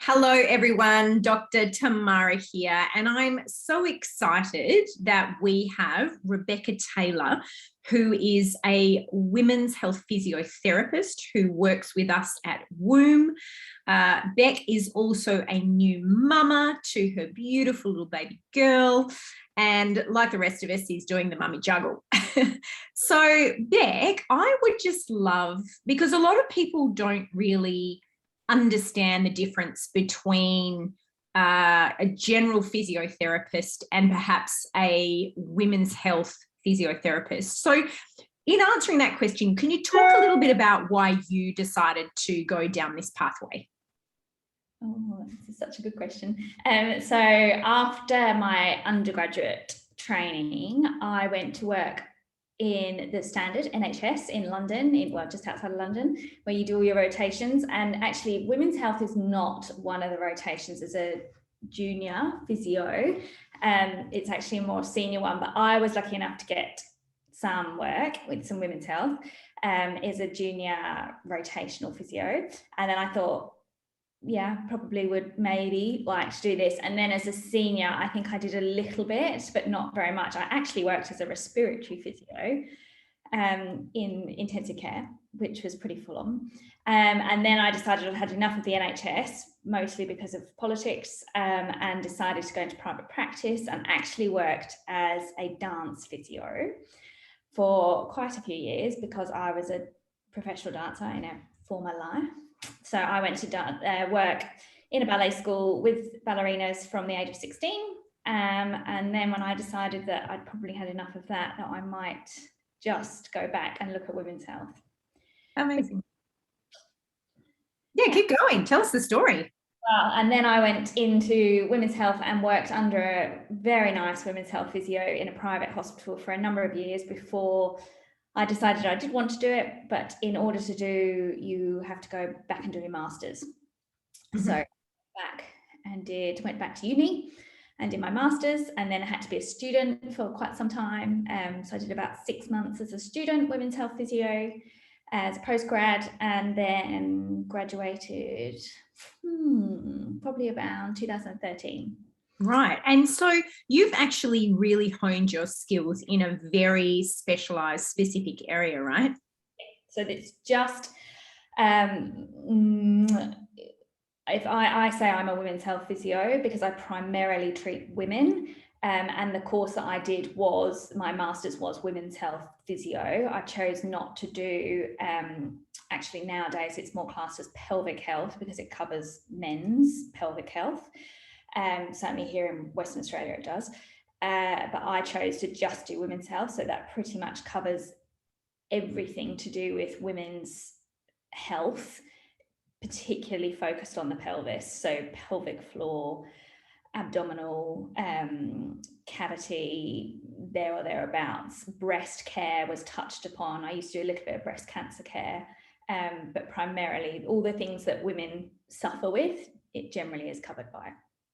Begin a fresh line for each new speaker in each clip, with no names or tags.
Hello, everyone. Dr. Tamara here, and I'm so excited that we have Rebecca Taylor, who is a women's health physiotherapist who works with us at Womb. Beck is also a new mama to her beautiful little baby girl, and like the rest of us, is doing the mummy juggle. So, Beck, I would just love, because a lot of people don't really understand the difference between a general physiotherapist and perhaps a women's health physiotherapist. So in answering that question, can you talk a little bit about why you decided to go down this pathway?
Oh, this is such a good question. So after my undergraduate training, I went to work in the Standard NHS in London, just outside of London, where you do all your rotations. And actually, women's health is not one of the rotations as a junior physio. It's actually a more senior one, but I was lucky enough to get some work with some women's health as a junior rotational physio. And then I thought, yeah, probably would maybe like to do this. And then as a senior, I think I did a little bit, but not very much. I actually worked as a respiratory physio in intensive care, which was pretty full on. And then I decided I'd had enough of the NHS, mostly because of politics, and decided to go into private practice, and actually worked as a dance physio for quite a few years because I was a professional dancer in a former life. So I went to work in a ballet school with ballerinas from the age of 16. And then when I decided that I'd probably had enough of that, that I might just go back and look at women's health.
Amazing. Yeah, keep going. Tell us the story.
Well, and then I went into women's health and worked under a very nice women's health physio in a private hospital for a number of years before I decided I did want to do it, but in order to do, you have to go back and do your master's. Mm-hmm. So went back to uni and did my master's, and then I had to be a student for quite some time. So I did about 6 months as a student, women's health physio, as a postgrad, and then graduated probably around 2013.
Right. And so you've actually really honed your skills in a very specialized, specific area, right?
So it's just, if I say I'm a women's health physio because I primarily treat women, and the course that I did was, my master's was women's health physio. I chose not to do, actually nowadays it's more classed as pelvic health because it covers men's pelvic health. Certainly here in Western Australia it does, but I chose to just do women's health, so that pretty much covers everything to do with women's health, particularly focused on the pelvis, so pelvic floor, abdominal, cavity, there or thereabouts. Breast care was touched upon. I used to do a little bit of breast cancer care, but primarily all the things that women suffer with, it generally is covered by.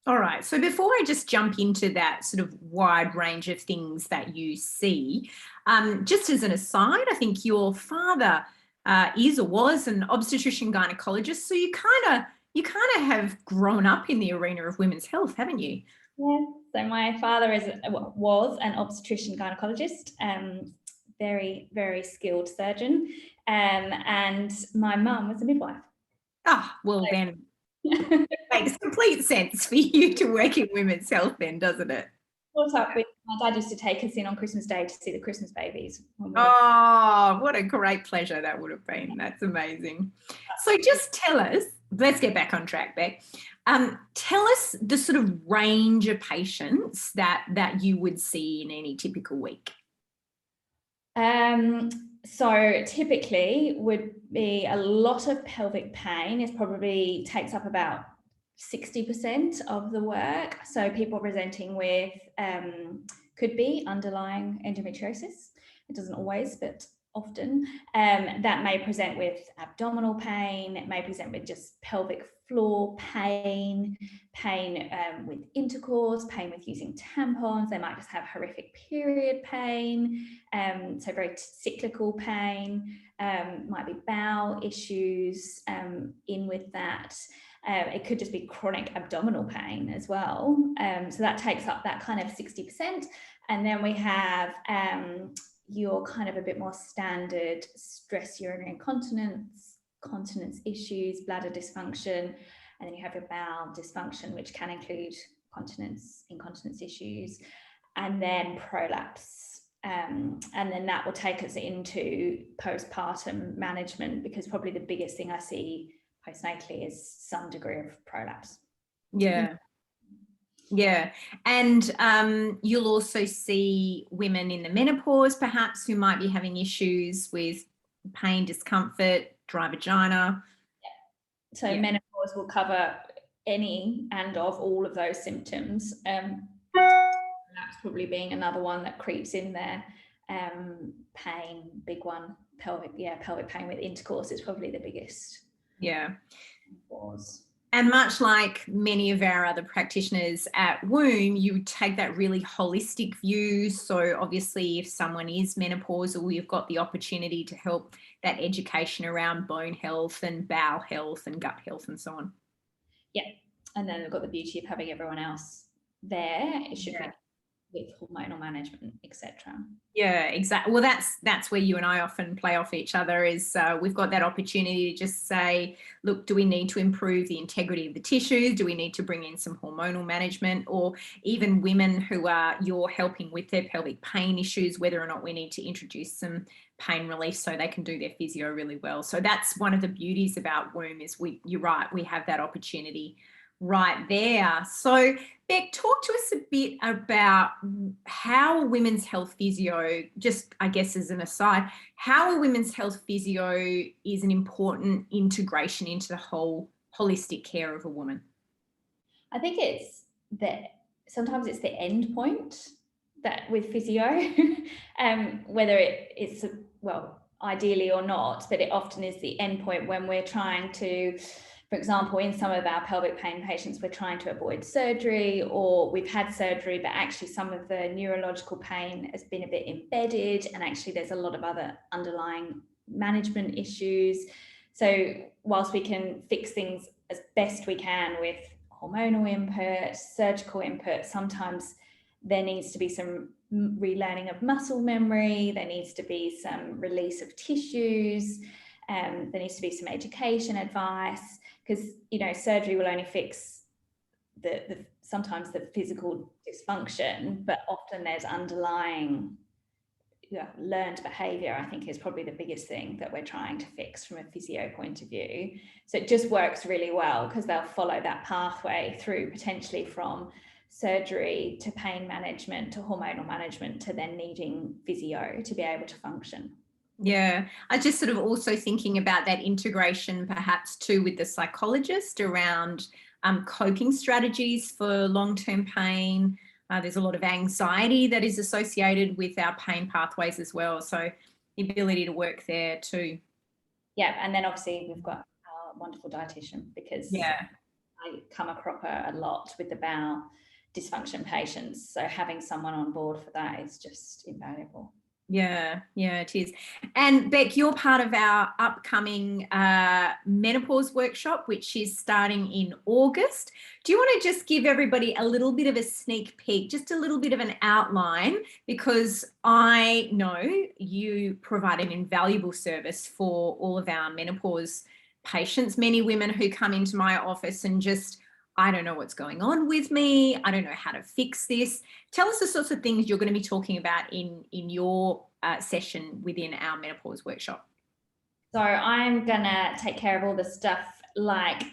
All right. So before I just jump into that sort of wide range of things that you see, just as an aside, I think your father is or was an obstetrician gynecologist. So you kind of have grown up in the arena of women's health, haven't you?
Yeah. So my father was an obstetrician gynecologist, very, very skilled surgeon, and my mum was a midwife.
Ah, well so, then. Makes complete sense for you to work in women's health then, doesn't it?
What's up with my dad used to take us in on Christmas Day to see the Christmas babies.
Oh, what a great pleasure that would have been. That's amazing. So just tell us, let's get back on track, Beck. Tell us the sort of range of patients that you would see in any typical week.
So typically would be a lot of pelvic pain. It probably takes up about 60% of the work. So people presenting with could be underlying endometriosis. It doesn't always, but often. That may present with abdominal pain. It may present with just pelvic floor pain, with intercourse, pain with using tampons. They might just have horrific period pain, so very cyclical pain, might be bowel issues in with that. It could just be chronic abdominal pain as well. So that takes up that kind of 60%. And then we have your kind of a bit more standard stress urinary incontinence, continence issues, bladder dysfunction, and then you have your bowel dysfunction, which can include incontinence issues, and then prolapse. And then that will take us into postpartum management, because probably the biggest thing I see postnatally is some degree of prolapse.
Yeah. And you'll also see women in the menopause perhaps who might be having issues with pain, discomfort, dry vagina.
So menopause will cover any and of all of those symptoms. That's probably being another one that creeps in there. Pain, big one. Pelvic pain with intercourse is probably the biggest.
Yeah.
Cause.
And much like many of our other practitioners at Womb, you take that really holistic view. So obviously if someone is menopausal, you've got the opportunity to help that education around bone health and bowel health and gut health and so on.
Yeah. And then we've got the beauty of having everyone else there. It should be with hormonal management, etc.
Yeah, exactly. Well, that's where you and I often play off each other, is we've got that opportunity to just say, look, do we need to improve the integrity of the tissues? Do we need to bring in some hormonal management? Or even women who you're helping with their pelvic pain issues, whether or not we need to introduce some pain relief so they can do their physio really well. So that's one of the beauties about Womb, is you're right, we have that opportunity right there. So Beck, talk to us a bit about how women's health physio, just I guess as an aside, how a women's health physio is an important integration into the whole holistic care of a woman.
I think sometimes it's the end point that with physio, whether it's ideally or not, but it often is the end point when we're trying to, for example, in some of our pelvic pain patients, we're trying to avoid surgery, or we've had surgery, but actually some of the neurological pain has been a bit embedded, and actually there's a lot of other underlying management issues. So whilst we can fix things as best we can with hormonal input, surgical input, sometimes there needs to be some relearning of muscle memory, there needs to be some release of tissues, there needs to be some education advice, because surgery will only fix sometimes the physical dysfunction, but often there's underlying learned behavior, I think, is probably the biggest thing that we're trying to fix from a physio point of view. So it just works really well because they'll follow that pathway through, potentially from surgery to pain management to hormonal management to then needing physio to be able to function.
Yeah, I just sort of also thinking about that integration perhaps too with the psychologist around coping strategies for long-term pain. There's a lot of anxiety that is associated with our pain pathways as well. So the ability to work there too.
Yeah, and then obviously we've got our wonderful dietitian, because I come across her a lot with the bowel dysfunction patients. So having someone on board for that is just invaluable.
Yeah, it is. And Beck, you're part of our upcoming menopause workshop, which is starting in August. Do you want to just give everybody a little bit of a sneak peek, just a little bit of an outline, because I know you provide an invaluable service for all of our menopause patients, many women who come into my office and just, I don't know what's going on with me. I don't know how to fix this. Tell us the sorts of things you're going to be talking about in your session within our menopause workshop.
So I'm going to take care of all the stuff like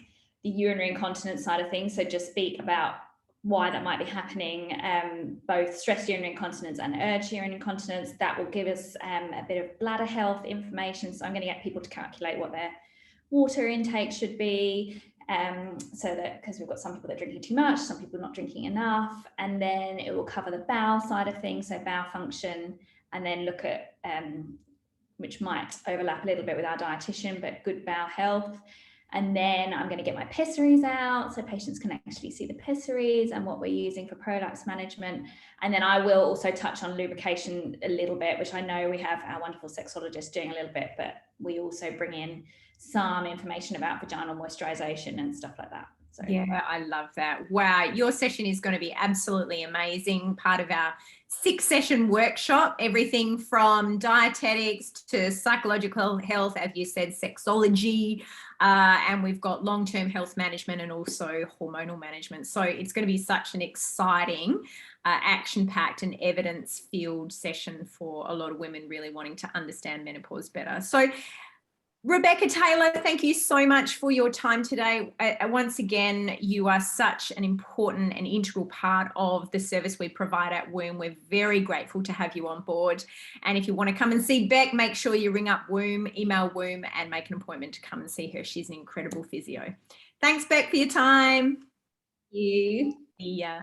the urinary incontinence side of things. So just speak about why that might be happening, both stress urinary incontinence and urge urinary incontinence. That will give us a bit of bladder health information. So I'm going to get people to calculate what their water intake should be, so that, because we've got some people that are drinking too much, some people not drinking enough, and then it will cover the bowel side of things, so bowel function, and then look at which might overlap a little bit with our dietitian, but good bowel health. And then I'm going to get my pessaries out so patients can actually see the pessaries and what we're using for prolapse management. And then I will also touch on lubrication a little bit, which I know we have our wonderful sexologist doing a little bit, but we also bring in some information about vaginal moisturization and stuff like that. So
yeah, I love that. Wow, your session is going to be absolutely amazing. Part of our 6-session workshop, everything from dietetics to psychological health, as you said, sexology, and we've got long-term health management and also hormonal management. So it's going to be such an exciting, action-packed and evidence-filled session for a lot of women really wanting to understand menopause better. So Rebecca Taylor, thank you so much for your time today. Once again, you are such an important and integral part of the service we provide at Womb. We're very grateful to have you on board. And if you want to come and see Beck, make sure you ring up Womb, email Womb and make an appointment to come and see her. She's an incredible physio. Thanks, Beck, for your time.
you.
See ya.